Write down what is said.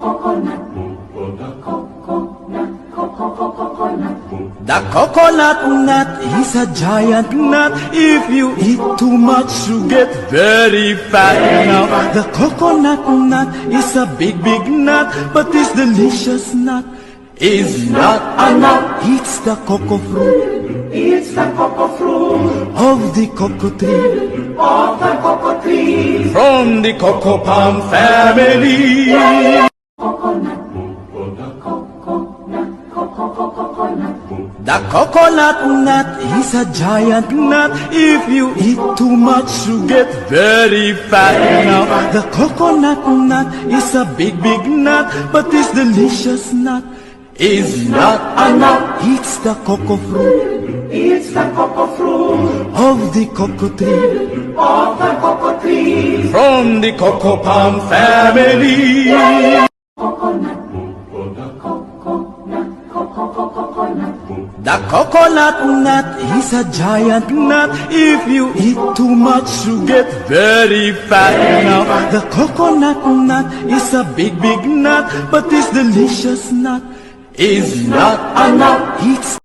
The coconut nut is a giant nut. If you eat too much, you get very fat. Now, the coconut nut is a big, big nut, but this delicious nut is not a nut. It's the cocoa fruit. It's the cocoa fruit Of the cocoa tree, of the cocoa tree. from the cocoa palm family. Coconut, The coconut nut is a giant nut. If you eat too much, you get very fat. Now, the coconut nut is a big, big nut, but this delicious nut is not a nut. It's the cocoa fruit It's the cocoa fruit of the cocoa tree, of the cocoa tree. from the cocoa palm family. Coconut, The coconut nut is a giant nut. If you eat too much, you get very fat. Now, the coconut nut is a big, big nut, but this delicious nut is not a nut. It's